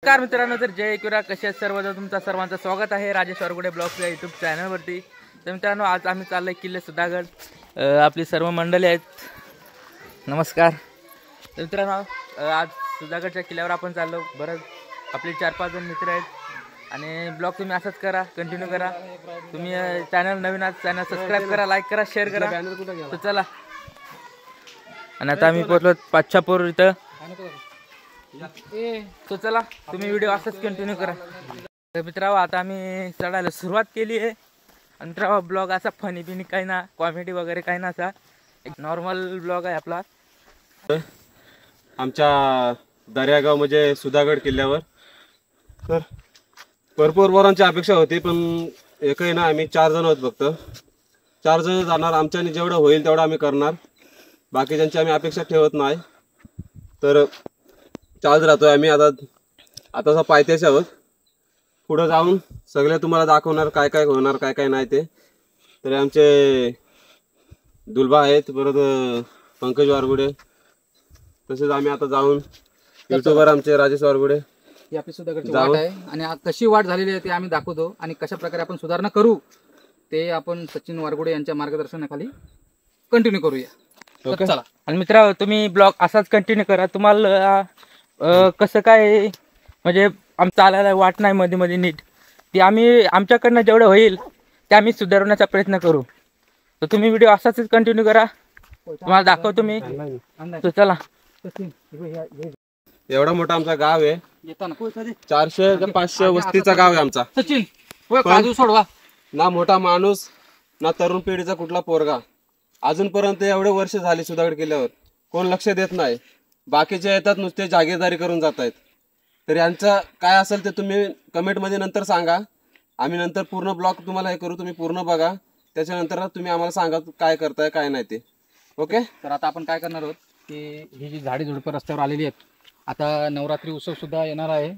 नमस्कार मित्रांनो, तर जय किरा कसे सर्वजण, तुमचं सर्वांचं स्वागत आहे राजेश वरगुडे ब्लॉग्स या यूट्यूब चॅनलवरती. तर मित्रांनो, आज आम्ही चाललोय किल्ले सुधागड. आपली सर्व मंडळी आहेत. नमस्कार. तर मित्रांनो, आज सुधागडच्या किल्ल्यावर आपण चाललो. बरं, आपले 4-5 जण मित्र आहेत आणि ब्लॉग तुम्ही असंच करा, कंटिन्यू करा. तुम्ही चॅनल नवीन आहात, चॅनल सबस्क्राईब करा, लाईक करा, शेअर करा. तर चला. आणि आता आम्ही पोहोचलो पाच्छापूर इथं. तो चला, तुम्ही व्हिडिओ असंच कंटिन्यू करा. तर मित्रांनो, आता आम्ही चढायला सुरुवात केली आहे. आणि मित्रांनो, ब्लॉग असा फनी बिनी काही ना, कॉमेडी वगैरे काही ना, असा एक नॉर्मल ब्लॉग आहे आपला. आमच्या दर्यागाव म्हणजे सुधागड किल्ल्यावर तर भरपूर पोरांची अपेक्षा होती, पण एकही ना, आम्ही 4 जण आहोत फक्त. 4 जण जाणार. आमच्याने जेवढं होईल तेवढं आम्ही करणार. बाकीच्यांची आम्ही अपेक्षा ठेवत नाही. तर चालत राहतोय आम्ही. आता पायथ्याशी आहोत. पुढं जाऊन सगळे तुम्हाला दाखवणार काय काय होणार, काय काय नाही ते. तरी आमचे दुलबा आहेत, परत पंकज वारगुडे, तसेच आम्ही आता जाऊन युट्यूबर आमचे राजेश वारगुडे. ही आपली सुधागडची वाट आहे आणि कशी वाट झालेली आहे ते आम्ही दाखवतो आणि कशा प्रकारे आपण सुधारणा करू ते आपण सचिन वारगुडे यांच्या मार्गदर्शनाखाली कंटिन्यू करूया. चला. आणि मित्रांनो, तुम्ही ब्लॉग असाच कंटिन्यू करा. तुम्हाला कसं काय म्हणजे चालायला वाट नाही मध्ये मध्ये नीट, ते आम्ही आमच्याकडनं जेवढं होईल ते आम्ही सुधारण्याचा प्रयत्न करू. तर तुम्ही व्हिडिओ असाच कंटिन्यू करा, तुम्हाला दाखवतो मी. तर चला. एवढा मोठा आमचा गाव आहे. 400 ते 500 वस्तीचा गाव आहे आमचा. सचिन काजू सोडवा ना मोठा माणूस ना तरुण पिढीचा कुठला पोरगा. अजूनपर्यंत एवढे वर्ष झाले सुधागड किल्ल्यावर कोण लक्ष देत नाही. बाकीचे येतात नुसते जागीरदारी करून जात आहेत. तर यांचं काय असेल ते तुम्ही कमेंटमध्ये नंतर सांगा. आम्ही नंतर पूर्ण ब्लॉग तुम्हाला हे करू, तुम्ही पूर्ण बघा. त्याच्यानंतर तुम्ही आम्हाला सांगा काय करताय काय नाही ते. ओके. तर आता आपण काय करणार आहोत की ही जी झाडी झुडपं रस्त्यावर आलेली आहेत, आता नवरात्री उत्सव सुद्धा येणार आहे.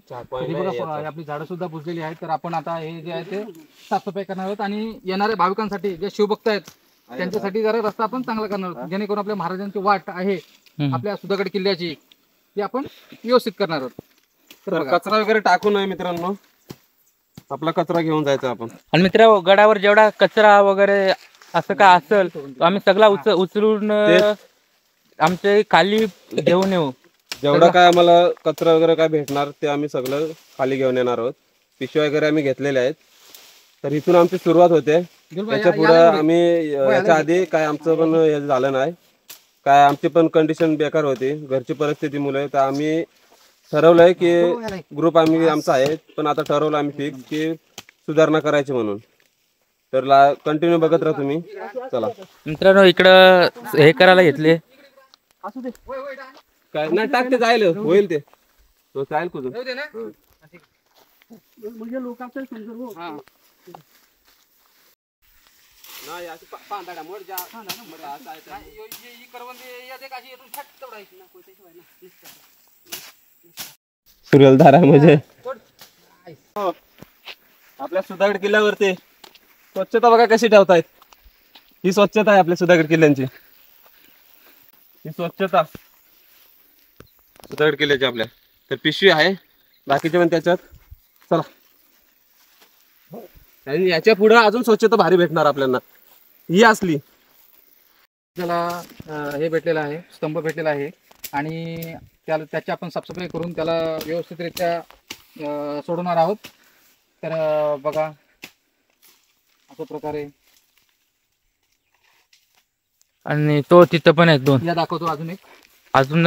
आपली झाडं सुद्धा बुजलेली आहेत. तर आपण आता हे जे आहे ते साफसफाई करणार आहोत आणि येणाऱ्या भाविकांसाठी जे शिवभक्त आहेत त्यांच्यासाठी जरा रस्ता आपण चांगला करणार आहोत, जेणेकरून आपल्या महाराजांची वाट आहे आपल्या सुधागड किल्ल्याची ती आपण व्यवस्थित करणार आहोत. तर कचरा वगैरे टाकू नये मित्रांनो, आपला कचरा घेऊन जायचा आपण. आणि मित्रांनो, गडावर जेवढा कचरा वगैरे असं काय असेल तो आम्ही सगळा उचलून आमचे खाली घेऊन येऊ. जेवढा काय आम्हाला कचरा वगैरे काय भेटणार ते आम्ही सगळं खाली घेऊन येणार आहोत. पिशव्या वगैरे आम्ही घेतलेल्या आहेत. तर इथून आमची सुरुवात होते. त्याच्या पुढे आम्ही याच्या आधी काय आमचं पण हे झालं नाही, काय आमची पण कंडिशन बेकार होती घरची परिस्थितीमुळे. तर आम्ही ठरवलंय की ग्रुप आम्ही आमचा आहे, पण आता ठरवलं आम्ही फिक्स की सुधारणा करायची म्हणून. तर कंटिन्यू बघत राहा तुम्ही. चला मित्रांनो, इकडं हे करायला घेतले. काय नाही टाकते, जाईल होईल ते जाईल कुठून. सुरलधारा म्हणजे आपल्या सुधागड किल्ल्यावरती स्वच्छता बघा कशी ठेवतायत. ही स्वच्छता आहे आपल्या सुधागड किल्ल्यांची. ही स्वच्छता सुधागड किल्ल्याची आपल्या. तर पिशवी आहे, बाकीचे पण त्याच्यात. चला, आणि याच्या पुढे अजून स्वच्छता भारी भेटणार आपल्याला. ही असली त्याला हे भेटलेलं आहे, स्तंभ भेटलेला आहे आणि त्याची आपण साफसफाई करून त्याला व्यवस्थितरित्या सोडवणार आहोत. तर बघा अशा प्रकारे. आणि तो तिथं पण आहे 2. या दाखवतो अजून एक. अजून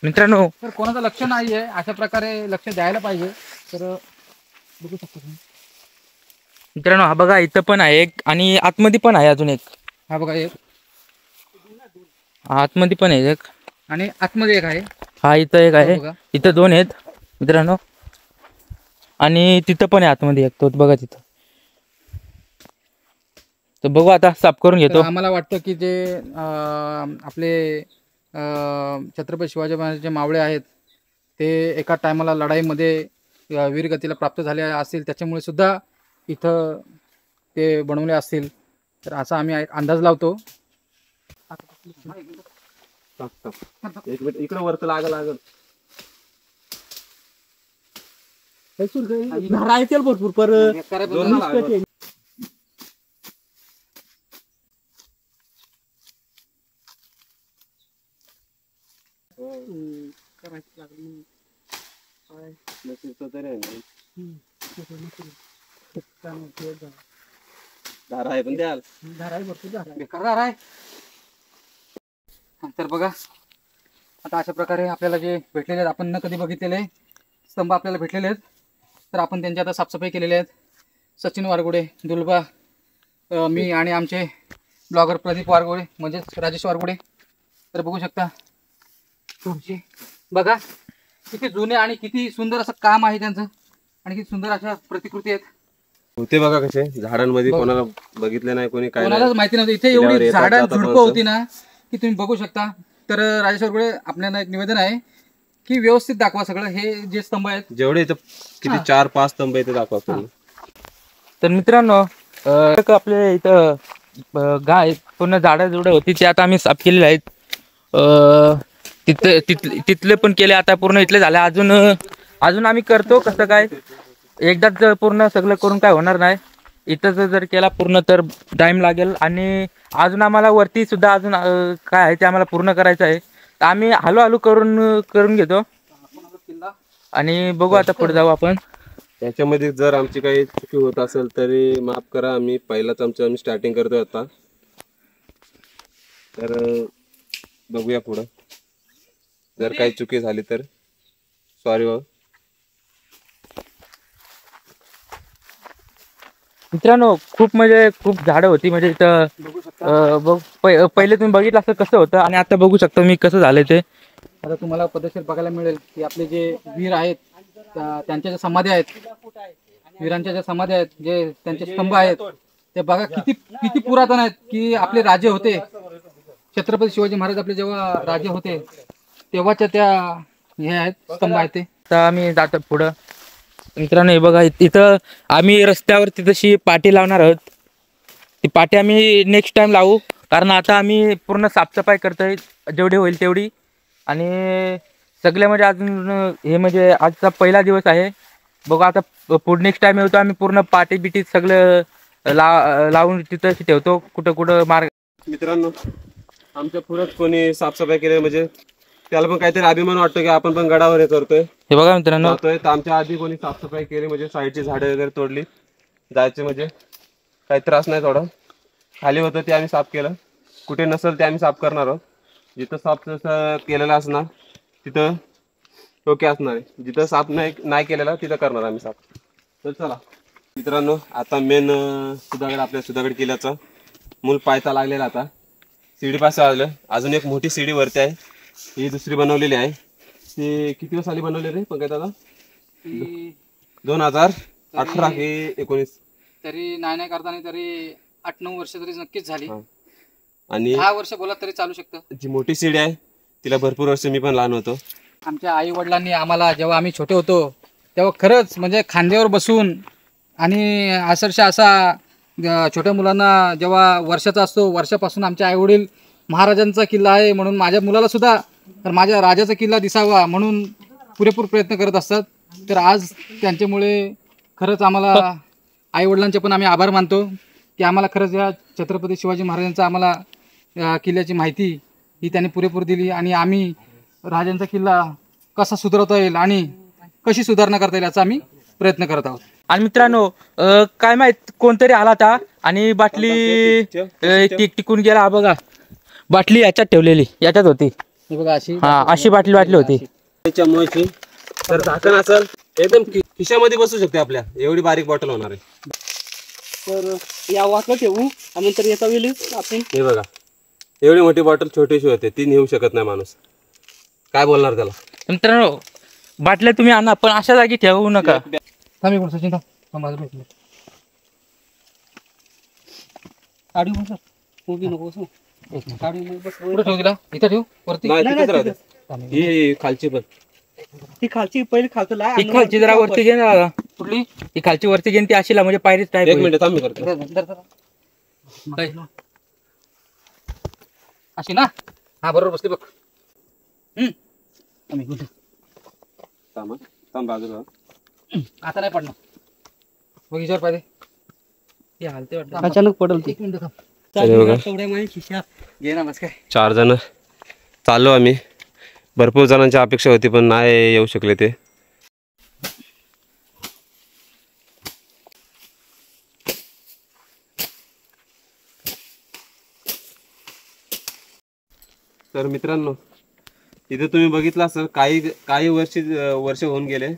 मित्रांनो, तर कोणाचं लक्ष नाही आहे, अशा प्रकारे लक्ष द्यायला पाहिजे. तर बघू शकतो मित्रांनो, हा बघा इथं पण आहे एक आणि आतमध्ये पण आहे अजून एक. हा बघा एक, आतमध्ये पण आहे एक आणि आतमध्ये एक आहे. हा इथं एक आहे. इथं 2 आहेत मित्रांनो, आणि तिथं पण आहे आतमध्ये एक. तो बघा तिथं. तर बघू आता साफ करून घेतो. आम्हाला वाटतं की जे आपले छत्रपती शिवाजी महाराजांचे मावळे आहेत ते एका टायमाला लढाईमध्ये वीरगतीला प्राप्त झाले असतील, त्याच्यामुळे सुद्धा इथं ते बनवले असतील. तर असा आम्ही अंदाज लावतो. एक मिनिट इकडे वरती लागल. धारा येतील भरपूर पर धारा आहे पण द्याल बेकार आहे. तर बघा आता अशा प्रकारे आपल्याला जे भेटलेले आहेत, आपण न कधी बघितलेले स्तंभ आपल्याला भेटलेले आहेत. तर आपण त्यांची आता साफसफाई केलेली आहेत. सचिन वारगुडे, दुलबा, मी आणि आमचे ब्लॉगर प्रदीप वारगुडे म्हणजेच राजेश वारगुडे. तर बघू शकता तुमची बघा किती जुने आणि किती सुंदर असं काम आहे त्यांचं आणि किती सुंदर अशा प्रतिकृती आहेत. होते बघा कसे झाडांमध्ये कोणाला बघितले नाही कोणी काय कोणालाच माहिती नव्हतं. इथे एवढी झाडं झुडपं होती ना की तुम्ही बघू शकता. तर राजेश वारगुडे आपल्याला एक निवेदन आहे की व्यवस्थित दाखवा सगळं. हे जे स्तंभ आहेत जेवढे इथं किती 4-5 स्तंभ इथे दाखवा. तर मित्रांनो आपल्या इथं गाय पूर्ण झाडं जुडं होती ते आता आम्ही साफ केलेले आहेत. तिथले पण केले, आता पूर्ण इथले झाले. अजून आम्ही करतो कसं काय, एकदाच जर पूर्ण सगळं करून काय होणार नाही. इथं जर केला पूर्ण तर टाइम लागेल आणि अजून आम्हाला वरती सुद्धा अजून काय आहे ते आम्हाला पूर्ण करायचं आहे. तर आम्ही हळूहळू करून घेतो आणि बघू आता पुढे जाऊ आपण. त्याच्यामध्ये जर आमची काही चुकी होत असेल तरी माफ करा. आम्ही आम्ही स्टार्टिंग करतोय आता. तर बघूया पुढं. जर काही चुकी झाली तर सॉरी भाऊ. मित्रांनो खूप झाडं होती म्हणजे इथं पहिले तुम्ही बघितलं असं कसं होतं आणि आता बघू शकता मी कसं झालंय ते. आता तुम्हाला पद्धतशीर बघायला मिळेल की आपले जे वीर आहेत त्यांच्या ज्या समाध्या आहेत, वीरांच्या ज्या समाध्या आहेत, जे त्यांचे स्तंभ आहेत ते बघा किती पुरातन आहेत. की आपले राजे होते, छत्रपती शिवाजी महाराज आपले जेव्हा राजे होते तेव्हाच्या त्या हे आहेत स्तंभ आहेत ते. आता आम्ही जातो पुढं. मित्रांनो हे बघा इथं आम्ही रस्त्यावर तशी पाटी लावणार आहोत. ती पाटी आम्ही नेक्स्ट टाइम लावू, कारण आता आम्ही पूर्ण साफसफाई करतोय जेवढी होईल तेवढी. आणि सगळे म्हणजे अजून हे म्हणजे आजचा पहिला दिवस आहे. बघू आता पुढे नेक्स्ट टाइम येतो आम्ही पूर्ण पाटी बिटी सगळं लावून तिथं ठेवतो कुठं मार्ग. मित्रांनो आमच्या पुढंच कोणी साफसफाई केली म्हणजे त्याला पण काहीतरी अभिमान वाटतो की आपण पण गडावर हे करतोय. हे बघा मित्रांनो तर आमच्या आधी कोणी साफसफाई केली म्हणजे साईडची झाडं वगैरे तोडली जायचे म्हणजे काही त्रास नाही. थोडं खाली होतं ते आम्ही साफ केलं, कुठे नसेल ते आम्ही साफ करणार आहोत. जिथं साफ केलेलं असणार तिथं ओके असणार आहे, जिथं साफ नाही केलेला तिथं करणार आम्ही साफ. तर चला मित्रांनो आता मेन सुधागड किल्ल्याचा मूल पायथा लागलेला. आता शिडी पास आलं, अजून एक मोठी शिडी वरती आहे. ही दुसरी बनवलेली आहे. ती किती वर्ष आली बनवली रे पंकज दादा? 2018 की 19 तरी नाही करताना तरी 8-9 वर्ष तरी नक्कीच झाली. आणि 10 वर्ष बोला तरी चालू शकतं. जी मोठी शिडी आहे तिला भरपूर वर्ष मी पण लहान होतो. आमच्या आई वडिलांनी आम्हाला जेव्हा आम्ही छोटे होतो तेव्हा खरंच म्हणजे खांद्यावर बसून आणि अक्षरशः असा छोट्या मुलांना जेव्हा वर्षाचा असतो वर्षापासून आमचे आई वडील महाराजांचा किल्ला आहे म्हणून माझ्या मुलाला सुद्धा तर माझ्या राजाचा किल्ला दिसावा म्हणून पुरेपूर प्रयत्न करत असतात. तर आज त्यांच्यामुळे खरंच आम्हाला आई वडिलांचे पण आम्ही आभार मानतो की आम्हाला खरंच या छत्रपती शिवाजी महाराजांचा आम्हाला किल्ल्याची माहिती ही त्यांनी पुरेपूर दिली आणि आम्ही राजांचा किल्ला कसा सुधारता येईल आणि कशी सुधारणा करता येईल याचा आम्ही प्रयत्न करत आहोत. आणि मित्रांनो काय माहित कोणतरी आला होता आणि बाटली टिकून गेला. हा बघा बाटली याच्यात ठेवलेली, याच्यात होती. हे बघा अशी बाटली होती. त्याच्यामुळे तर झाकण असेल एकदम खिशामध्ये बसू शकते आपल्या, एवढी बारीक बॉटल होणार आहे. तर या वाटलं ठेवू आणि नंतर येता वेळी आपण हे बघा एवढी मोठी बॉटल छोटीशी होते, ती नेऊ शकत नाही माणूस. काय बोलणार त्याला? मित्रांनो बाटल्या तुम्ही आणा पण अशा जागी ठेवू नका. सचिन काढू बस उभी नको बसू काढू बस पुढे ठेव तिला, इथं ठेव वरती. नाही तिथेच राहते. ही खालची पण ही खालची पहिले खालचं लाय ही खालची जरा वरती घे ना. कुठली ही खालची वरती घेऊन ती अशी म्हणजे पायरीच टाईप. एक मिनिट थांब मी करतो. अशी ना. हा बरोबर बसली बघ. थांब बाजूला. आता नाही पडणार बघ हिच्यावर पाहिजे ते हालते वाटतं. अचानक पडल ती. एक मिनिट थांब. अरे बघा. तेवढ्या माझ्या खिशात. घे ना बस काय 4 जण चाललो आम्ही. भरपूर जणांची अपेक्षा होती पण नाही येऊ शकले ते. तर मित्रांनो, इथे तुम्ही बघितलं असेल काही वर्ष होऊन गेले.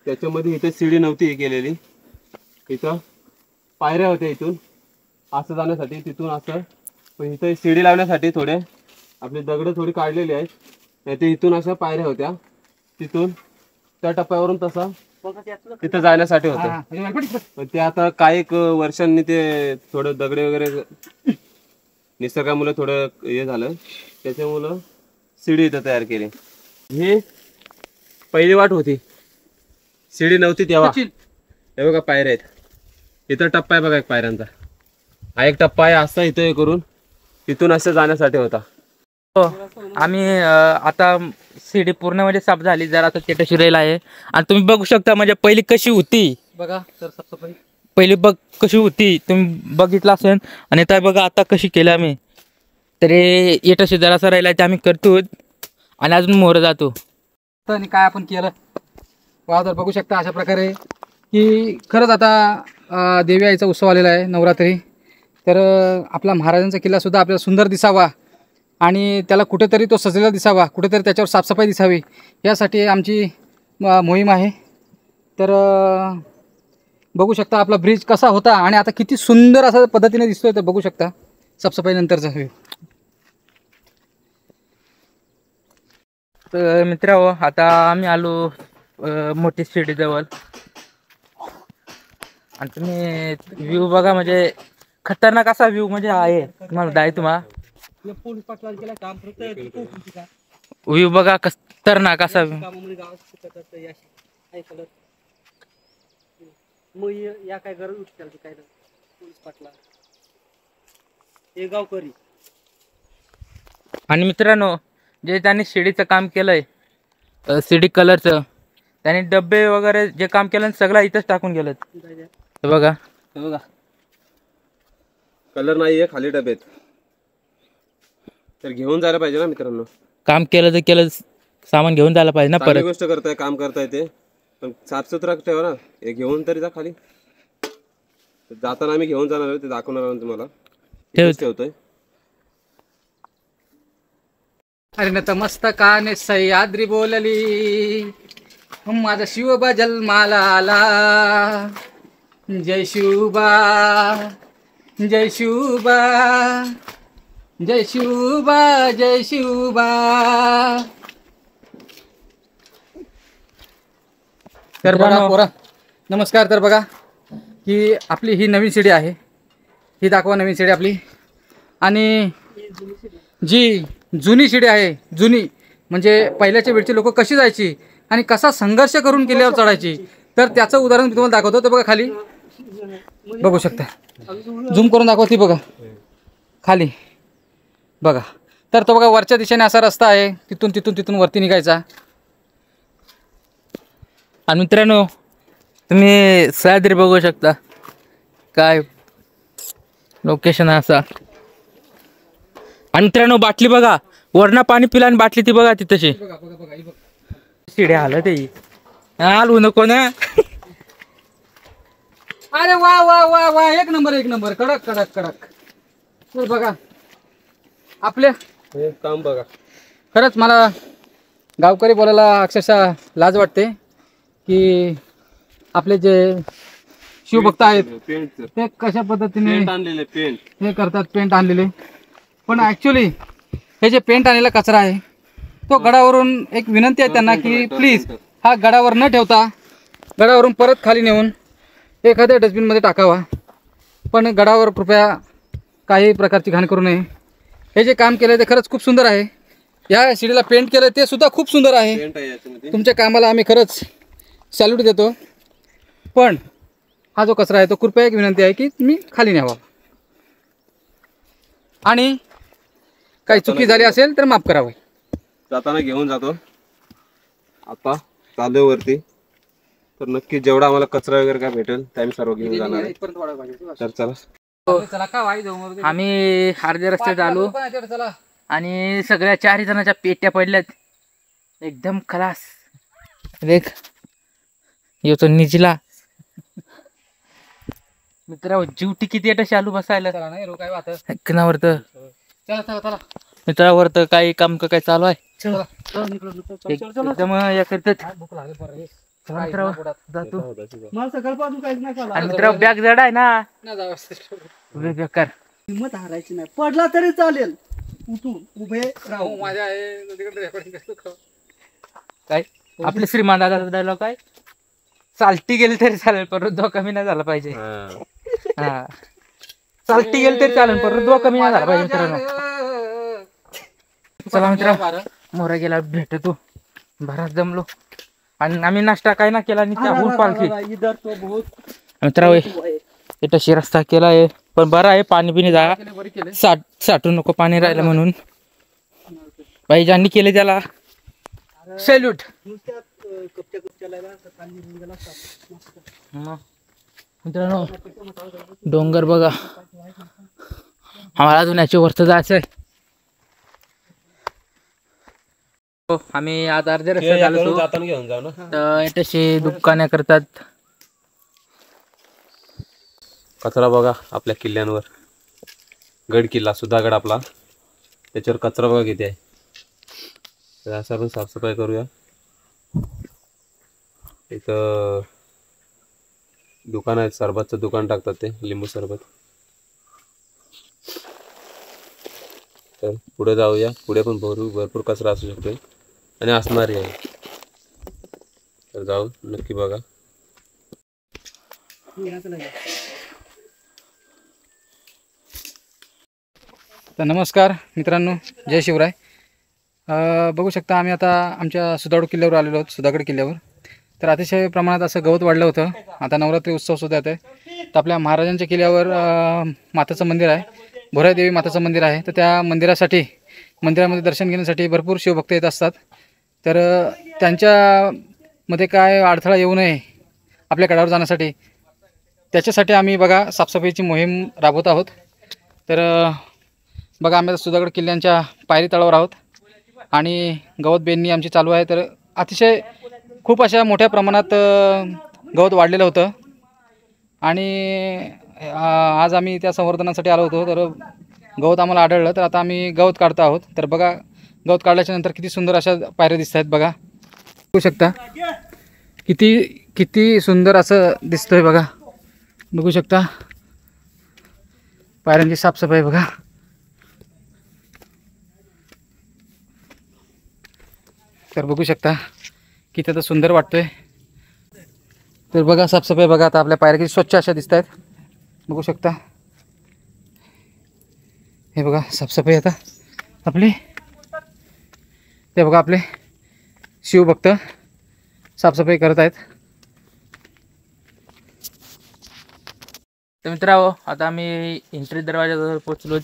त्याच्यामध्ये इथे सीडी नव्हती हे केलेली. इथं पायऱ्या होत्या इथून असं जाण्यासाठी, तिथून असं. पण इथं सीडी लावण्यासाठी थोडे आपली दगडं थोडी काढलेली आहेत. नाही ते इथून अशा पायऱ्या होत्या, तिथून त्या टप्प्यावरून तसा तिथं जाण्यासाठी होतं. पण ते आता काही वर्षांनी ते थोडं दगडे वगैरे निसर्गामुळे थोडं हे झालं, त्याच्यामुळं सीडी इथं तयार केली. ही पहिली वाट होती, सीडी नव्हती तेव्हा. हे बघा पायऱ्या आहेत, इथं टप्पा आहे बघा एक पायऱ्यांचा. हा एक टप्पा आहे असा इथं हे करून तिथून असं जाण्यासाठी होता. हो, आम्ही आता सीडी पूर्ण म्हणजे साफ झाली. जरा आता तेटशी राहील आहे. आणि तुम्ही बघू शकता म्हणजे पहिली कशी होती बघा तर साफसफाई पहिली बघ कशी होती तुम्ही बघितलं असेल. आणि आता बघा आता कशी केली आम्ही. तरी येटाशी जरासा राहिला ते आम्ही करतो आणि अजून मोहर जातो. तर आणि काय आपण केलं वा तर बघू शकता अशा प्रकारे की खरंच आता देवी आईचा उत्सव आलेला आहे नवरात्री. तर आपला महाराजांचा किल्लासुद्धा आपल्याला सुंदर दिसावा आणि त्याला कुठेतरी तो सजलेला दिसावा, कुठेतरी त्याच्यावर साफसफाई दिसावी, यासाठी आमची मोहीम आहे. तर बघू शकता आपला ब्रिज कसा होता आणि आता किती सुंदर असा पद्धतीने दिसतोय. तर बघू शकता साफसफाईनंतरचा व्ह्यू. तर मित्रांनो, आता आम्ही आलो मोठी सीडीजवळ. आणि तुम्ही व्ह्यू बघा म्हणजे खतरनाक असा व्ह्यू म्हणजे आहे. तुम्हाला दाय तुम्हाला पोलीस पाटलांनी केला काम करत व्ह्यू बघा खतरनाक असा view. कामामध्ये गावात ऐकलं मग या काय गरज उठते काय पोलीस पाटला हे गावकरी. आणि मित्रांनो, जे त्यांनी शिडीचं काम केलंय सीडी कलरचं, त्यांनी डब्बे वगैरे जे काम केलं सगळं इथंच टाकून गेलं. हे बघा कलर नाहीये, खाली डबेत. तर घेऊन जायला पाहिजे ना मित्रांनो. काम केलं तर केलं, सामान घेऊन जायला पाहिजे ना चांगली परत. गोष्ट करताय, काम करताय ते, पण साफसुथरा ठेवा ना. हे घेऊन तरी जा खाली. जाताना आम्ही घेऊन जाणार ते दाखवणार आहोत तुम्हाला. इथेच ठेवतोय. अरे नतमस्तकाने सह्याद्री बोलली, माझा शिवबा जन्माला आला. जय शिवबा, जय शिवबा, जय शिवबा, जय शिवबा. तर बघा पोरा, नमस्कार. तर बघा की आपली ही नवीन शिडी आहे, ही दाखवा नवीन शिडी आपली. आणि जी जुनी शिडी आहे, जुनी म्हणजे पहिल्याच्या वेळची लोक कशी जायची आणि कसा संघर्ष करून किल्ल्यावर चढायची, तर त्याचं उदाहरण मी तुम्हाला दाखवतो. तर बघा खाली बघू शकता, झूम करून दाखवते बघा खाली बघा. तर तो बघा वरच्या दिशेने असा रस्ता आहे, तिथून वरती निघायचा. आणि मित्रांनो, तुम्ही सह्याद्री बघू शकता, काय लोकेशन आहे असा. आणि मित्रांनो, बाटली बघा, वरना पाणी पिला आणि बाटली ती बघा ती तशी. शिड्या हालत आहे, हालवू नको ना. अरे वा वा वा वा, एक नंबर एक नंबर, कडक कडक कडक. तर बघा आपल्या हे काम बघा. खरंच मला गावकरी बोलायला अक्षरशः लाज वाटते की आपले जे शिवभक्त आहेत पेंट ते कशा पद्धतीने आणलेले पेंट हे करतात, पेंट आणलेले. पण ॲक्च्युली हे जे पेंट आणलेला कचरा आहे तो गडावरून एक विनंती आहे त्यांना की प्लीज हा गडावर न ठेवता गडावरून परत खाली नेऊन एखाद्या डस्टबिनमध्ये टाकावा. पण गडावर कृपया काही प्रकारची घाण करू नये. हे जे काम केलं ते खरंच खूप सुंदर आहे. या शिडीला पेंट केलं ते सुद्धा खूप सुंदर आहे. पेंट आहे याच्यामध्ये. तुमच्या कामाला आम्ही खरंच सॅल्यूट देतो. पण हा जो कचरा आहे तो कृपया एक विनंती आहे की तुम्ही खाली न्यावा आणि काही चुकी झाली असेल तर माफ करावं. जाताना घेऊन जातो. आता चालू वरती, तर नक्की जेवढा आम्हाला कचरा वगैरे काय भेटेल ते आम्ही सर्व घेऊन जाणार आहे. इथपर्यंत वाढायला पाहिजे. तर चला. चला का वाई जाऊ मग. आम्ही अर्ध्या रस्त्यात आलो चला. आणि सगळ्या 4 जणांच्या पेट्या पडल्यात एकदम खलास. देख येतो निजला मित्र जीवटी किती येतं शालू बसायला चला नाही रो काय वाटत. कणावर तर चला चला चला मित्रावर तर काही काम काय चालू आहे चला. एकदम या करतात. भूक लागली परत. चला मित्रांनो, जातो. मला सकाळपासून काहीच नाही खाल्लं. आणि मित्रांनो बॅग जड आहे ना ना जाऊ. लय बेकार. हिंमत हारायची नाही. पडला तरी चालेल, उठून उभे राहू. माझ्या आहे तिकडे रेकॉर्डिंग करतो. काय आपले श्रीमान दादाचा डायलॉग काय चालती गेली तरी चालेल पण रुद्वा कमी नाही झाला पाहिजे. हा चालती गेली तरी चालेल पण रुद्वा कमी नाही झाला पाहिजे मित्रांनो. चला मित्र मोरा गेला भेटतो भरात जमलो आणि आम्ही नाश्ता काय ना केला आणि त्या हुल पालखी इधर तो बहुत मित्र इथं रस्ता केलाय पण बरं आहे पाणी पिणी जा बरी केले. साठून नको पाणी राहिलं म्हणून बाई ज्यांनी केले त्याला सॅल्यूट. मित्रांनो डोंगर बघा आम्हाला अजून याच्या वरती जायचंय. आम्ही आज अर्ध्या रस्त्यात आलो जाताना घेऊन जाऊ ना. तर इथे दुकाने करतात. कचरा बघा आपल्या किल्ल्यांवर. गड किल्ला सुधागड आपला त्याच्यावर कचरा बघा किती आहे. तर असं आपण साफसफाई करूया. इथं दुकान आहे सरबतचं दुकान टाकतात ते लिंबू सरबत. तर पुढे जाऊया. पुढे पण भरपूर कचरा असू शकतो आणि असणारही आहे. तर जाऊ नक्की बघा. तर नमस्कार मित्रांनो, जय शिवराय. बघू शकता आम्ही आता आमच्या सुधागड किल्ल्यावर आलेलो आहोत. सुधागड किल्ल्यावर तर अतिशय प्रमाणात असं गवत वाढलं होतं. आता नवरात्री उत्सव सुद्धा येत आहे. तर आपल्या महाराजांच्या किल्ल्यावर माताचं मंदिर आहे, भोरादेवी माताचं मंदिर आहे. तर त्या मंदिरामध्ये दर्शन घेण्यासाठी भरपूर शिवभक्त येत असतात. तर त्यांच्यामध्ये काय अडथळा येऊ नये आपल्या गडावर जाण्यासाठी, त्याच्यासाठी आम्ही बघा साफसफाईची मोहीम राबवत आहोत. तर बघा आम्ही आता सुधागड किल्ल्यांच्या पायरी तळावर आहोत आणि गवत बेंडणी आमची चालू आहे. तर अतिशय खूप अशा मोठ्या प्रमाणात गवत वाढलेलं होतं आणि आज आम्ही त्या संवर्धनासाठी आलो होतो. तर गवत आम्हाला आढळलं तर आता आम्ही गवत काढतो आहोत. तर बघा गवत काढल्याच्या नंतर किती सुंदर अशा पायऱ्या दिसत आहेत. बघा बघू शकता किती सुंदर असं दिसतोय. बघा बघू शकता पायऱ्यांची साफसफाई बघा. तर बघू शकता किती आता सुंदर वाटतोय. तर बघा साफसफाई बघा. आता आपल्या पायऱ्या किती स्वच्छ अशा दिसत आहेत. बघू शकता हे बघा साफसफाई आता आपली. ते बघा आपले शिवभक्त साफसफाई करत आहेत. तर मित्रांनो आता आम्ही एंट्री दरवाजाजवळ पोहोचलो.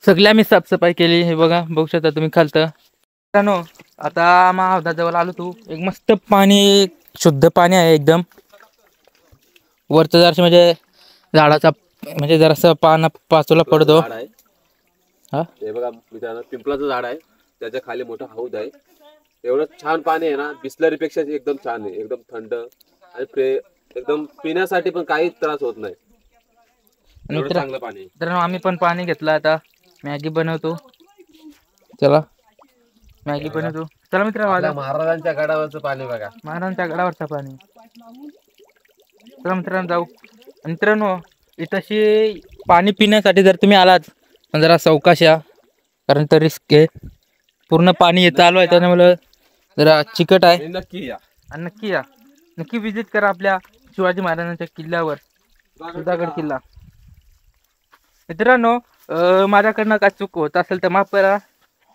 सगळी आम्ही साफसफाई केली. हे बघा बघू शकता तुम्ही खालतं. मित्रांनो आता महावदाजवळ आलो. तू एक मस्त पाणी शुद्ध पाणी आहे एकदम. वरचं जरासं म्हणजे झाडाचा म्हणजे जरासं पाना पाचोला पडतो. हा हे बघा मित्रांनो पिंपळाचं झाड आहे, त्याच्या खाली मोठा हौद आहे. एवढं छान पाणी आहे ना, बिस्लरीपेक्षा एकदम छान आहे. एकदम थंड आणि एकदम पिण्यासाठी पण काही त्रास होत नाही. एवढं चांगलं पाणी आहे. मित्रांनो आम्ही पण पाणी घेतलं. आता मॅगी बनवतो. चला मॅगी बनवतो. चला मित्रांनो आपल्या महाराजांच्या गडावरचं पाणी बघा. महाराजांच्या गडावरचं पाणी. चला मित्रांनो जाऊ. मित्रांनो इथंशी पाणी पिण्यासाठी जर तुम्ही आलात पण जरा सावकाश या, कारण तर रिस्क आहे. पूर्ण पाणी चालू आहे त्यामुळे जरा चिकट आहे. नक्की या आणि नक्की या, नक्की विजिट करा आपल्या शिवाजी महाराजांच्या किल्ल्यावर, सुधागड किल्ला. मित्रांनो माझ्याकडनं काय चूक होत असेल तर माफ करा,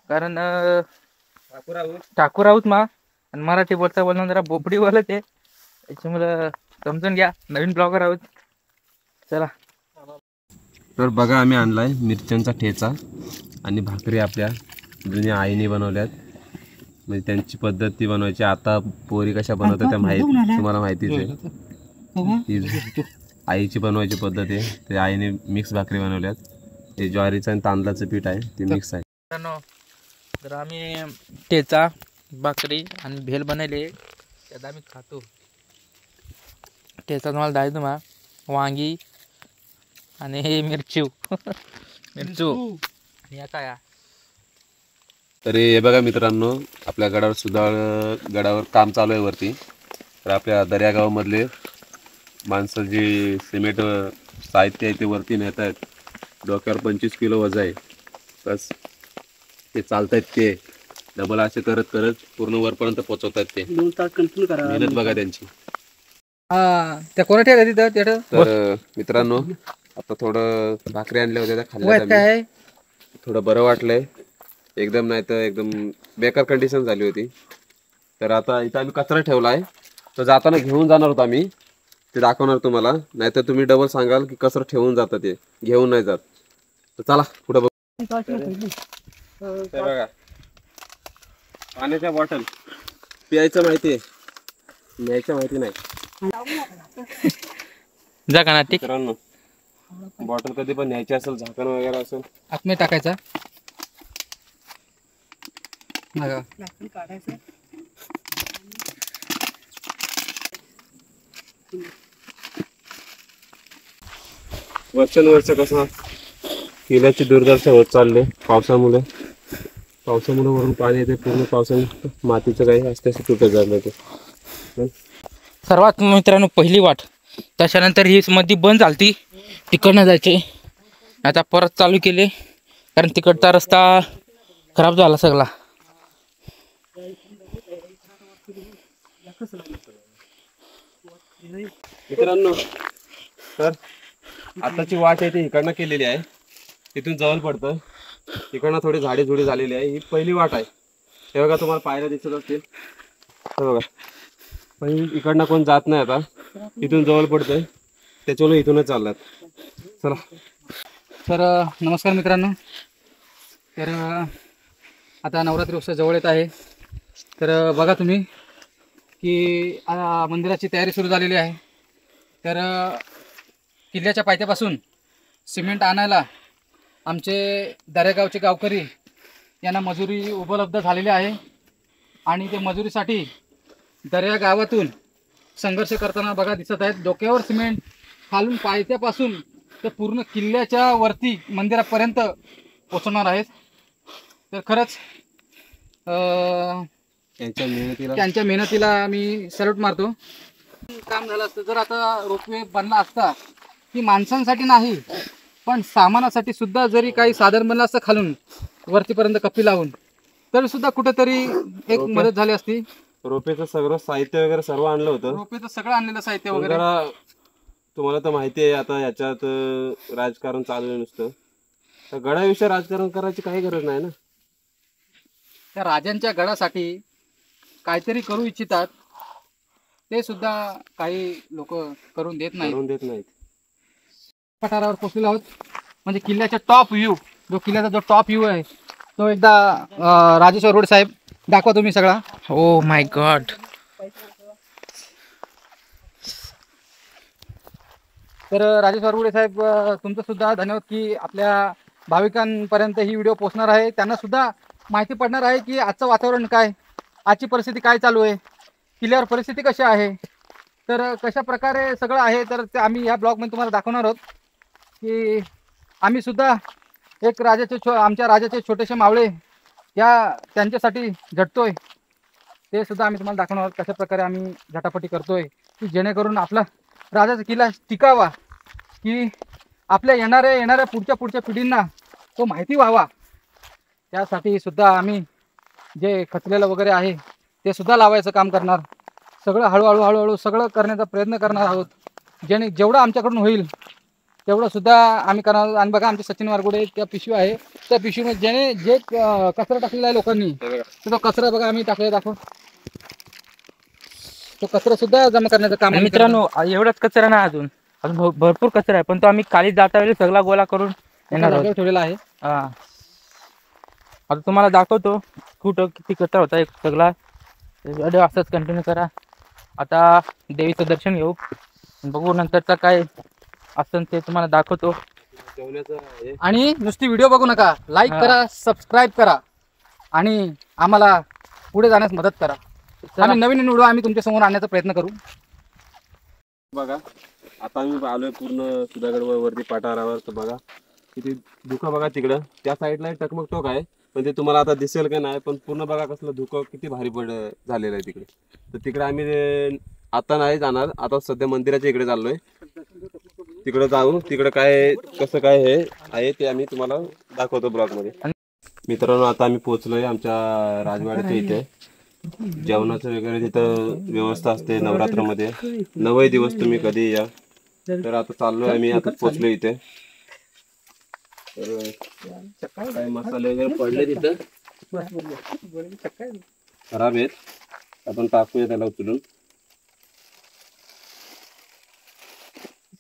कारण ठाकूर आहोत मा आणि मराठी बोलणं जरा बोबडी बोलत आहे, त्याच्यामुळं समजून घ्या. नवीन ब्लॉगर आहोत. चला तर बघा आम्ही आणलाय मिरच्यांचा ठेचा आणि भाकरी आपल्या जुन्या आईने बनवल्यात. म्हणजे त्यांची पद्धत ती बनवायची. आता पोरी कशा बनवतात त्या तुम्हाला माहितीच आहे. ती आईची बनवायची पद्धत आहे. ते आईने मिक्स भाकरी बनवल्यात. हे ज्वारीचं आणि तांदळाचं पीठ आहे ते मिक्स आहे. तर आम्ही ठेचा भाकरी आणि भेल बनवले त्यात आम्ही खातो. ठेचा तुम्हाला दाखवतो तुम्हाला, वांगी आणि हे मिरची मिरचू आणि आता या तरी हे बघा मित्रांनो, आपल्या गडावर काम चालू आहे वरती. तर आपल्या दर्यागावामधले माणसं जी सिमेंट साहित्य आहे ते वरती नेत आहेत. डोक्यावर 25 किलो वजन आहे. बस ते चालतायत ते डबल असे करत करत पूर्ण वरपर्यंत पोहोचवतात. ते 2 तास कंटिन्यू करा. मेहनत बघा त्यांची. त्या कोणा ठेका तिथं तर मित्रांनो, आता थोडं भाकरी आणल्या होत्या त्या खाल्ल्या. काय थोडं बरं वाटलंय एकदम, नाही तर एकदम बेकार कंडिशन झाली होती. तर आता इथं आम्ही कचरा ठेवला आहे. तर जाताना घेऊन जाणार होतो आम्ही, ते दाखवणार तुम्हाला. नाहीतर तुम्ही डबल सांगाल की कचरा ठेवून जातात, ते घेऊन नाही जात. तर चला पुढे बघू. ते बघा पाण्याच्या बॉटल प्यायचं माहिती आहे, न्यायचं माहिती नाही. जा का ना ठीक. मित्रांनो, बॉटल कधी पण न्यायची असेल, झाकण वगैरे असेल, आतमध्ये टाकायचा. काढायचं. वर्षानुवर्ष कसं किल्ल्याची दुर्दशा होत चालले पावसामुळे वरून पाणी येते. पूर्ण पावसामुळे मातीचं काही असते असं तुटत झालं ते. सर्वात मित्रांनो पहिली वाट, त्याच्यानंतर ही मध्ये बंद झालती, तिकडनं जायचे. आता परत चालू केले कारण तिकडचा रस्ता खराब झाला सगळा. मित्रांनो, तर आताची वाट आहे ती इकडनं केलेली आहे. तिथून जवळ पडतं, इकडनं थोडी झाडी झुडी झालेली आहे. ही पहिली वाट आहे. हे बघा तुम्हाला पाहायला दिसत असतील. हे बघा, पण इकडनं कोण जात नाही. आता इथून जवळ पडतंय त्याच्यामुळे इथूनच चाललात. चला. तर नमस्कार मित्रांनो. तर आता नवरात्री उत्सव जवळ येत आहे. तर बघा तुम्ही की मंदिराची तयारी सुरू झालेली आहे. तर किल्ल्याच्या पायथ्यापासून सिमेंट आणायला आमचे दर्यागावचे गावकरी यांना मजुरी उपलब्ध झालेली आहे. आणि ते मजुरीसाठी दर्या गावातून संघर्ष करताना बघा दिसत आहेत. डोक्यावर सिमेंट खालून पायथ्यापासून ते पूर्ण किल्ल्याच्या वरती मंदिरापर्यंत पोचवणार आहेत. तर खरंच त्यांच्या मेहनतीला मी सॅल्यूट मारतो. काम झालं असतं जर आता रोपवे बनला असता की माणसांसाठी नाही पण सामानासाठी सुद्धा जरी काही साधन बनलं असतं खालून वरतीपर्यंत कप्पी लावून, तरी सुद्धा कुठेतरी एक मदत झाली असती. रोपेचं सगळं साहित्य वगैरे सर्व आणलं होतं. रोपेचं सगळं आणलेलं साहित्य वगैरे. तुम्हाला तर माहिती आहे आता याच्यात राजकारण चालू आहे नुसतं. तर गडाविषयी राजकारण करायची काही गरज नाही ना. त्या राजांच्या गडासाठी काहीतरी करू इच्छितात, ते सुद्धा काही लोक करून देत नाहीत. पठारावर पोहोचलेलो आहोत. म्हणजे किल्ल्याचा टॉप व्ह्यू, किल्ल्याचा जो टॉप व्ह्यू आहे तो एकदा राजेश्वर रोड साहेब दाखवा तुम्ही सगळा. Oh my God. तर राजेश्वर रोड साहेब तुमचं सुद्धा धन्यवाद की आपल्या भाविकांपर्यंत ही व्हिडिओ पोहोचणार आहे. त्यांना सुद्धा माहिती पडणार आहे की आजचं वातावरण काय, आजची परिस्थिती काय चालू आहे, किल्ल्यावर परिस्थिती कशी आहे, तर कशा प्रकारे सगळं आहे. तर ते आम्ही ह्या ब्लॉगमध्ये तुम्हाला दाखवणार आहोत की आम्ही सुद्धा एक आमच्या राजाचे छोटेसे मावळे त्यांच्यासाठी झटतोय. ते सुद्धा आम्ही तुम्हाला दाखवणार आहोत कशा प्रकारे आम्ही झटापटी करतोय की जेणेकरून आपला राजाचा किल्ला टिकावा, की आपल्या येणाऱ्या पुढच्या पिढींना तो माहिती व्हावा. त्यासाठी सुद्धा आम्ही जे खचलेलं वगैरे आहे ते सुद्धा लावायचं काम करणार. सगळं हळूहळू सगळं करण्याचा प्रयत्न करणार आहोत. जेवढं आमच्याकडून होईल तेवढं सुद्धा आम्ही करणार. आणि बघा आमचे सचिन वारगुडे त्या पिशवी आहे, त्या पिशवीमध्ये जे कचरा टाकलेला आहे लोकांनी, तो कचरा बघा आम्ही टाकलेला दाखव. तो कचरा सुद्धा जमा करण्याचं काम. मित्रांनो, एवढाच कचरा नाही, अजून भरपूर कचरा आहे, पण तो आम्ही खाली जाता वेळी सगळा गोळा करून येणार आहोत. ठेवलेला आहे. आता तुम्हाला दाखवतो. कुठं किती कचरा होता एक सगळा व्हिडिओ असंच कंटिन्यू करा. आता देवीचं दर्शन घेऊ, बघू नंतरचा काय असं ते तुम्हाला दाखवतो. आणि नुसती व्हिडिओ बघू नका, लाईक करा, सबस्क्राईब करा आणि आम्हाला पुढे जाण्यास मदत करा. आम्ही नवीन व्हिडिओ आम्ही तुमच्या समोर आणण्याचा प्रयत्न करू. बघा आता आम्ही आलोय पूर्ण सुधागड वरती पठारावर. तर बघा किती धुकं बघा तिकडं त्या साईडला टकमक टोक आहे, पण ते तुम्हाला आता दिसेल का नाही, पण पूर्ण बघा कसलं धुकं किती भारी झालेलं आहे तिकडे. तर तिकडे आम्ही आता नाही जाणार, आता सध्या मंदिराच्या इकडे चाललोय. तिकडे जाऊ, तिकडे काय कसं काय हे आहे ते आम्ही तुम्हाला दाखवतो ब्लॉग मध्ये. मित्रांनो आता आम्ही पोहोचलोय आमच्या राजवाड्याच्या इथे. जेवणाचं वगैरे तिथं व्यवस्था असते नवरात्रमध्ये. 9 दिवस तुम्ही कधी या. तर आता चाललोय आम्ही, आता पोहोचलो इथे. तर काय मसाले वगैरे पडले तिथं खराब आहेत, आपण टाकूया त्याला उचलून.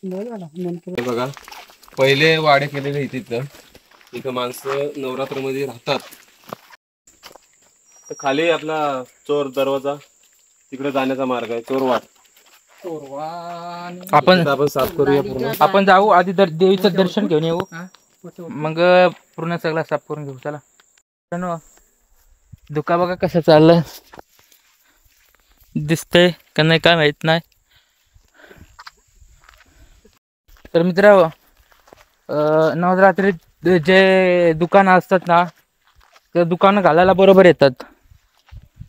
हे बघा पहिले वाडे केलेले तिथं, इथं माणसं नवरात्रमध्ये राहतात. तर खाली आपला चोर दरवाजा, तिकडे जाण्याचा मार्ग आहे, चोर वाट. आपण साफ करूया पूर्ण. आपण जाऊ आधी देवीचं दर्शन घेऊन येऊ, मग पूर्ण सगळं साफ करून घेऊ. चला धुका बघा कसं चाललंय, दिसतंय का नाही काय माहित नाही. तर मित्रांनो नवरात्री जे दुकानं असतात ना, ते दुकानं घालायला बरोबर येतात.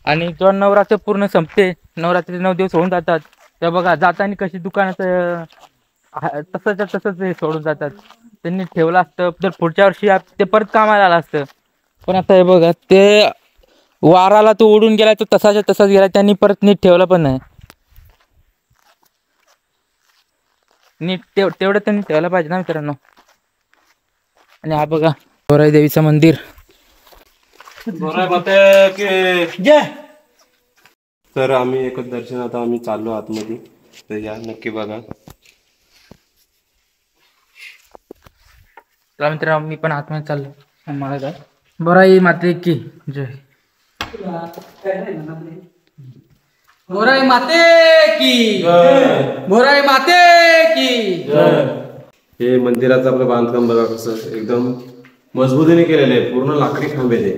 आणि जेव्हा नवरात्र पूर्ण संपते, नवरात्री 9 दिवस होऊन जातात, तेव्हा बघा जाताना कशी दुकानाचं तसंच हे सोडून जातात. त्यांनी ठेवलं असतं तर पुढच्या वर्षी ते परत कामाला आलं असतं. पण आता हे बघा ते वाराला तो उडून गेला, तो तसाच गेला, त्यांनी परत नीट ठेवला पण नाही. नीट तेवढं त्यांनी ठेवायला पाहिजे ना मित्रांनो. आणि हा बघा गोराई देवीचं मंदिर. तर आम्ही एकच दर्शन, आता आम्ही चाललो आतमध्ये, तर या नक्की बघा. चला मित्रांनो मी पण आतमध्ये चाललो. मला काय गोराई माते की जय. गोराई माते की, गोराई माते की. हे मंदिराचं आपलं बांधकाम बघा कसं एकदम मजबूतीने केलेलं आहे. पूर्ण लाकडी खांबे ते,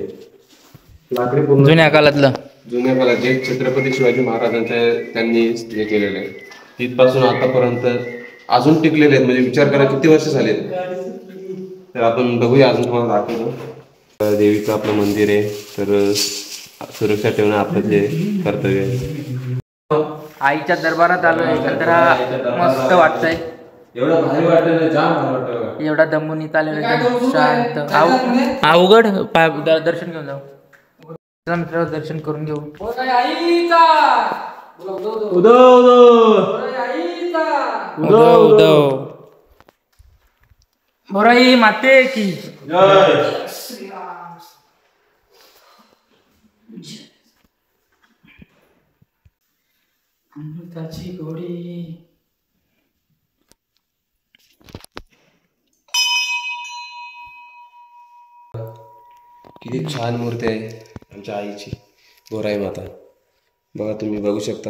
लाकडी पूर्ण जुन्या काळातलं. जुन्या काळात जे छत्रपती शिवाजी महाराजांच्या त्यांनी हे केलेलं आहे, तिथपासून आतापर्यंत अजून टिकलेले आहेत. म्हणजे विचार करा किती वर्ष झालेत. तर आपण बघूया, अजून तुम्हाला दाखवतो. देवीचं आपलं मंदिर आहे, तर सुरक्षा ठेवणं आपलं जे कर्तव्य आहे. आईच्या दरबारात आलोय, जरा मस्त वाटतंय. एवढं भारी वाटलं, जाम भारी वाटलं. एवढा दमून इथं आलेलं शांत. अवघड दर्शन घेऊन जाऊ. चला मित्रांनो दर्शन करून घेऊ. उदव गोराई माते की जय. अमृताची गोडी. किती छान मूर्ती आहे आमच्या आईची, गोराई माता. बघा तुम्ही बघू शकता,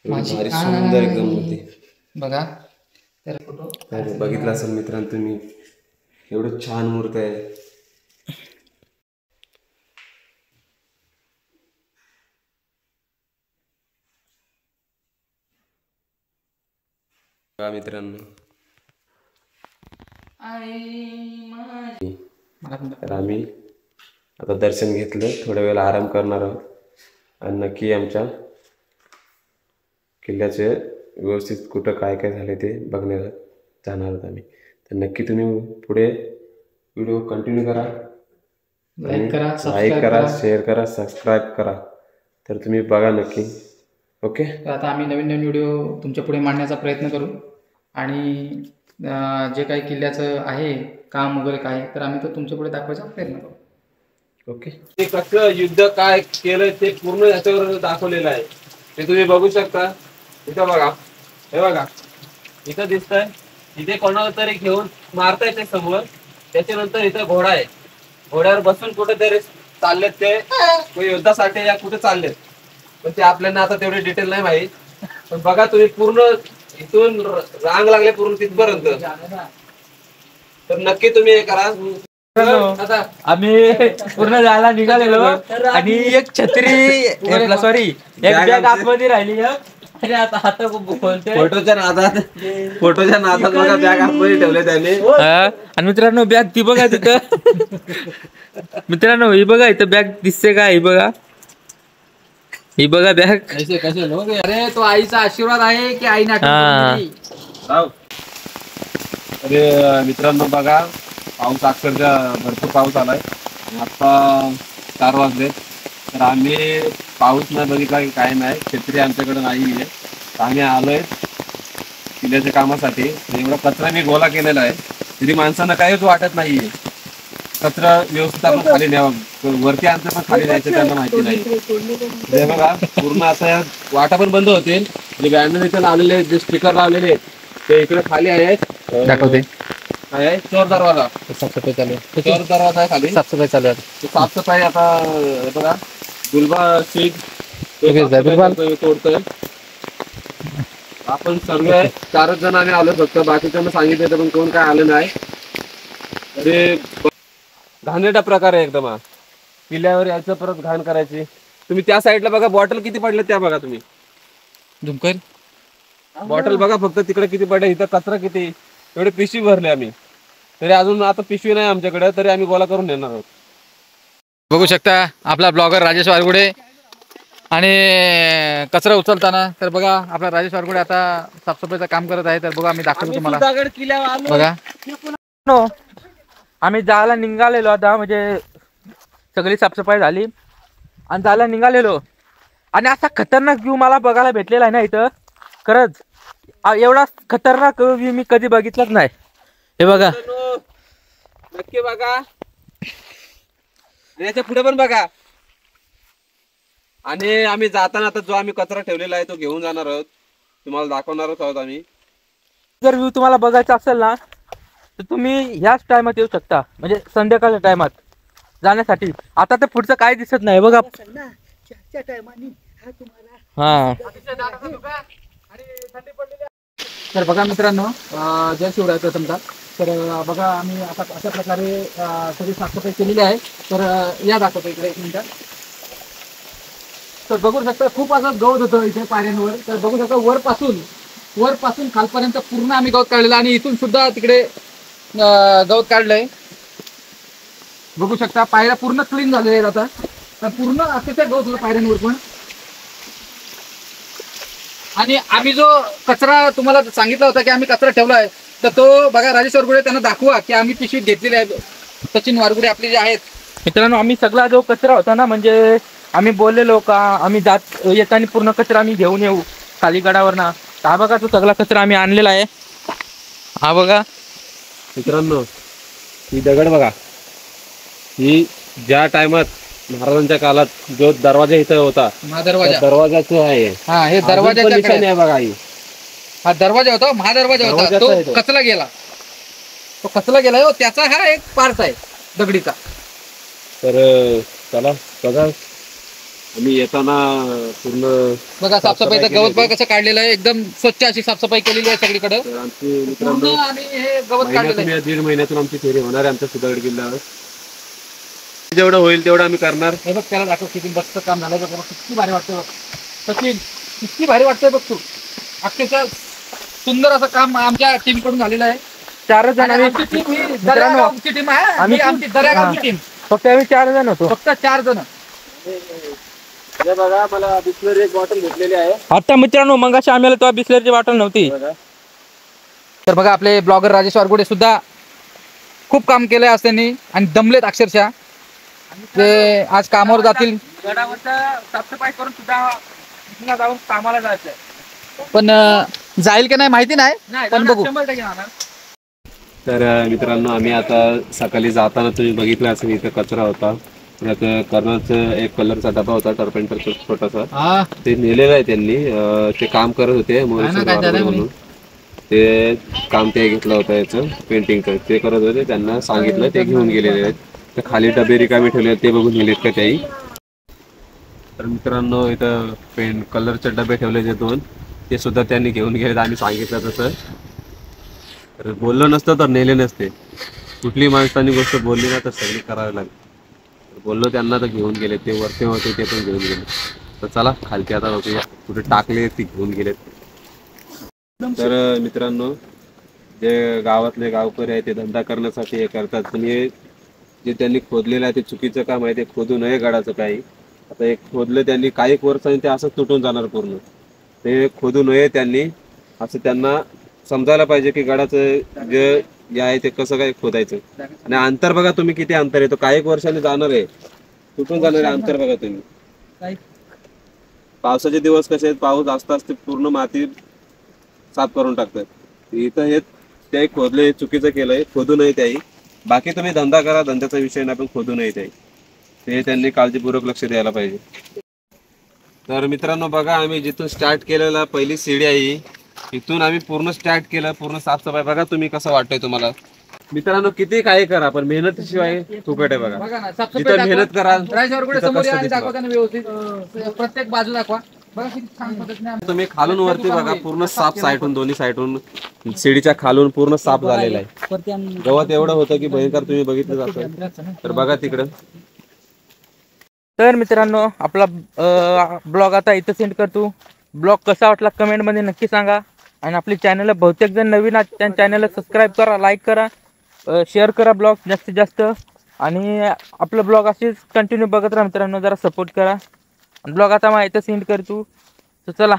भारी सुंदर एकदम मूर्ती बघा. बघितलं असेल मित्रांनो तुम्ही, एवढं छान मूर्ती आहे. बघा मित्रांनो, तर आम्ही आता दर्शन घेतलं, थोड्या वेळेला आराम करणार आहोत आणि नक्की आमच्या किल्ल्याचे व्यवस्थित कुठं काय काय झाले ते बघण्याला जाणार आहोत आम्ही. तर नक्की तुम्ही पुढे व्हिडिओ कंटिन्यू करा, लाईक करा, शेअर करा, सबस्क्राईब करा. तर तुम्ही बघा नक्की. ओके, आता आम्ही नवीन व्हिडिओ तुमच्या पुढे मांडण्याचा प्रयत्न करू. आणि जे काही किल्ल्याचं आहे काम वगैरे काय, तर आम्ही तो तुमच्या पुढे दाखवायचा प्रयत्न करू. ओके. ते कसं युद्ध काय केलं ते पूर्ण याच्यावर दाखवलेलं आहे, ते तुम्ही बघू शकता. इथं बघा, हे बघा इथं दिसतंय, इथे कोणाला तरी घेऊन मारताय ते समोर. त्याच्यानंतर इथं घोडा आहे, घोड्यावर बसून कुठेतरी चाललेत ते युद्धासाठी या कुठे चाललेत, पण ते आपल्याला आता तेवढे डिटेल नाही माहित. पण बघा तुम्ही पूर्ण इथून रांग लागले पूर्ण तिथपर्यंत, तर नक्की तुम्ही हे करा. आम्ही पूर्ण जायला निघालेलो आणि एक छत्री सॉरी एक बॅग आतमध्ये राहिली आणि आता हात खोलते. फोटोच्या नादात बघा बॅग आतमध्ये ठेवले त्याने. आणि मित्रांनो बॅग ती बघा तिथं. मित्रांनो ही बघा इथं बॅग दिसते का, ही बघा, ही बघा बॅग. कैसे कैसे लोग हैं? अरे तो आईचा आशीर्वाद आहे की आईने आठवण हा. करून दिली? अरे मित्रांनो बघा, पाऊस अक्षरशः भरपूर पाऊस आलाय. आता 4 वाजले, तर आम्ही पाऊस नाही बघितला की काय नाही, छत्री आमच्याकडे नाही आहे. आम्ही आलोय किल्ल्याच्या कामासाठी. एवढा कचरा मी गोळा केलेला आहे, तरी माणसांना काहीच वाटत नाहीये. कचरा व्यवस्थित आपण खाली न्यावा, वरती आमचं पण खाली न्यायचं त्यांना माहिती नाही. हे बघा पूर्ण आता या वाटा पण बंद होतील. जे बॅनर इथे लावलेले, जे स्टिकर लावलेले ते इकडे खाली आहेत. दाखवते. आहे चोर दरवाजा, साफसफाई चालू आहे. चोर दरवाजा आहे खाली. साफसफाई चालू आहे. ते साफसफाई आता हे बघा गुलबा शेख तोडतोय. आपण सर्व 4च जण आम्ही आलो फक्त, बाकीच्यांना सांगितलं पण कोण काय आलं नाही. अरे घाणेरडा प्रकार आहे एकदम हा. किल्ल्यावर यायचं परत घाण करायची. तुम्ही त्या साईडला बघा, बॉटल किती पडले त्या बघा तुम्ही. झुमकर बॉटल बघा फक्त तिकडे किती पडले, इथं कचरा किती. एवढे पिशवी भरले आम्ही, तरी अजून आता पिशवी नाही आमच्याकडे, तरी आम्ही गोळा करून नेणार आहोत. बघू शकता आपला ब्लॉगर राजेश वारगुडे आणि कचरा उचलताना. तर बघा आपला राजेश वारगुडे आता साफसफाईचं काम करत आहे. तर बघा आम्ही दाखवतो तुम्हाला. सुधागड किल्ल्यावर बघा नो, आम्ही जायला निघालेलो आता, म्हणजे सगळी साफसफाई झाली आणि जायला निघालेलो, आणि असा खतरनाक व्ह्यू मला बघायला भेटलेला आहे ना इथं. खरंच एवढा खतरनाक व्ह्यू मी कधी बघितलाच नाही. हे बघा, नक्की बघा, याच्या पुढे पण बघा. आणि आम्ही जाताना आता जो आम्ही कचरा ठेवलेला आहे तो घेऊन जाणार आहोत, तुम्हाला दाखवणारच आहोत आम्ही. जर व्ह्यू तुम्हाला बघायचा असेल ना, तर तुम्ही ह्याच टायमात येऊ शकता, म्हणजे संध्याकाळच्या टायमात जाण्यासाठी. आता तर पुढचं काय दिसत नाही बघा. हा, तर बघा मित्रांनो, जय शिवराय प्रथमतः. तर बघा आम्ही आता अशा प्रकारे सगळी साफसफाई केलेली आहे. तर या दाखवतो इकडे 1 मिनिट. तर बघू शकता खूप असं गवत होतं इथे पायऱ्यांवर. तर बघू शकता वरपासून खालपर्यंत पूर्ण आम्ही गवत काढलेलं, आणि इथून सुद्धा तिकडे गवत काढलंय. बघू शकता पायऱ्या पूर्ण क्लीन झालेल्या आहेत आता. तर पूर्ण अतिशय गवत होतं पायऱ्यांवर पण. आणि आम्ही जो कचरा तुम्हाला सांगितला होता की आम्ही कचरा ठेवलाय, तर तो बघा राजेश वारगुडे त्यांना दाखवा की आम्ही पिशवीत घेतलेले आहे. सचिन वारगुडे आपले जे आहेत. मित्रांनो आम्ही सगळा जो कचरा होता ना, म्हणजे आम्ही बोललेलो का आम्ही येताना पूर्ण कचरा आम्ही घेऊन येऊ खाली गडावर ना. हा बघा तो सगळा कचरा आम्ही आणलेला आहे. हा बघा मित्रांनो, ही दगड बघा, ही ज्या टायमात महाराजांच्या काळात जो दरवाजा इथं होता, दरवाजाचं आहे. हा, हे दरवाजाच्या निशाणी आहे बघा. ही हा दरवाजा होता, महादरवाजा होता, दरवाजाचा आहे तो तो. कचला गेला. तो कचला गेला, त्याचा हा एक पार्ट आहे दगडीचा. तर चला बघा, आम्ही येताना पूर्ण बघा साफसफाईचं गवत बघा कसं काढलेलं आहे. एकदम स्वच्छ अशी साफसफाई केलेली आहे सगळीकडे. तर आमची मित्रांनो आणि हे गवत काढलेलं आहे. 1.5 महिन्यातून आमची फेरी होणार आहे आमच्या सुधागड किल्ल्यावर. जेवढं होईल तेवढं आम्ही करणार. हे बघ त्याला दाखव किती मस्त काम झालंय बघ. किती भारी वाटतंय बघ सचिन, किती भारी वाटतंय बघ तू. अक्षरशः सुंदर असं काम आमच्या टीम कडून झालेलं आहे. 4 जण आणि आम्ही. आमची टीम ही दर्यागावची टीम आहे. आम्ही आमची दर्यागावची टीम फक्त आम्ही 4 जण होतो. फक्त 4 जण. हे बघा, मला बिस्लरी एक बॉटल घेतलेली आहे. आता मित्रांनो मगाशी आम्हाला तो बिस्लरीची बॉटल नव्हती. तर बघा आपले ब्लॉगर राजेश वारगुडे सुद्धा खूप काम केलंय आज त्यांनी, आणि दमलेत अक्षरशः. ते आज कामावर जातील, गडावरचा साफसफाई करून सुद्धा जाऊन कामाला जायचंय. पण जाईल की नाही माहिती नाही, पण बघू. 100% जाणार. तर मित्रांनो, आम्ही आता सकाळी जाताना तुम्ही बघितलं असेल इथं कचरा होता. कर्नलचं एक कलरचा डबा होता, टर्पेंटरचा छोटासा. ते नेलेलं आहे त्यांनी. ते काम करत होते म्हणून ते काम ते घेतलं होतं याचं पेंटिंगचं. ते करत होते, त्यांना सांगितलं, ते घेऊन गेलेले आहेत. तर खाली डबे रिकामी ठेवले ते बघून गेलेत का त्याही. तर मित्रांनो इथं पेन कलरचे डबे ठेवले जे 2 ते सुद्धा त्यांनी घेऊन गेलेत. आम्ही सांगितलं तसं. तर बोललो नसतं तर नेले नसते. कुठली माणसांनी गोष्ट बोलली ना तर सगळी करावी लागेल. बोललो त्यांना तर घेऊन गेले. ते वरते होते ते पण घेऊन गेले. तर चला खालती आता बघूया कुठे टाकले ते घेऊन गेलेत. तर मित्रांनो जे गावातले गावकरी आहे ते धंदा करण्यासाठी हे करतात. पण हे जे त्यांनी खोदलेलं आहे ते चुकीचं काम आहे. ते खोदू नये गडाचं काही. आता एक खोदलं त्यांनी काही वर्षांनी ते असंच तुटून जाणार पूर्ण. ते खोदू नये त्यांनी असं त्यांना समजायला पाहिजे की गडाचं जे आहे ते कसं काय खोदायचं. आणि अंतर बघा तुम्ही किती अंतर आहे. तो काही वर्षांनी जाणार आहे तुटून जाणार आहे. अंतर बघा तुम्ही. पावसाचे दिवस कसे आहेत पाऊस जास्त असते पूर्ण माती साफ करून टाकतात. इथं हे ते खोदले चुकीचं केलंय. खोदू नये त्याही. बाकी तुम्ही धंदा करा धंद्याचा विषय नाही पण खोदू नये त्याही. ते त्यांनी काळजीपूर्वक लक्ष द्यायला पाहिजे. तर मित्रांनो बघा आम्ही जिथून स्टार्ट केलेला पहिली सीडी आहे इथून आम्ही पूर्ण स्टार्ट केलं. पूर्ण साफसफाई बघा तुम्ही कसं वाटतंय तुम्हाला. मित्रांनो किती काही करा पण मेहनतीशिवाय फुकट आहे बघा. बघा ना साफसफाई जिथं मेहनत कराल राजेश्वर कुठे तिथं समोर कष्ट या आणि दिसणार. दाखवा त्यांना व्यवस्थित प्रत्येक बाजू दाखवा. बघा किती छान पद्धतीने तुम्ही खालून वरती बघा पूर्ण साफ साईडून दोन्ही साईडून सीडीच्या खालून पूर्ण साफ झालेला आहे. गवत एवढं होतं की भयंकर तुम्ही बघितलं जातं. तर बघा तिकडं. तर मित्रांनो आपला ब्लॉग आता इथं सेंड करतो. ब्लॉग कसा वाटला कमेंटमध्ये नक्की सांगा. आणि आपली चॅनलला बहुतेक जण नवीन आहेत त्या चॅनलला सबस्क्राईब करा, लाईक करा, शेअर करा ब्लॉग जास्तीत जास्त. आणि आपलं ब्लॉग असेच कंटिन्यू बघत राहा मित्रांनो. जरा सपोर्ट करा. ब्लॉग आता मग इथं सेंड करतो. तर चला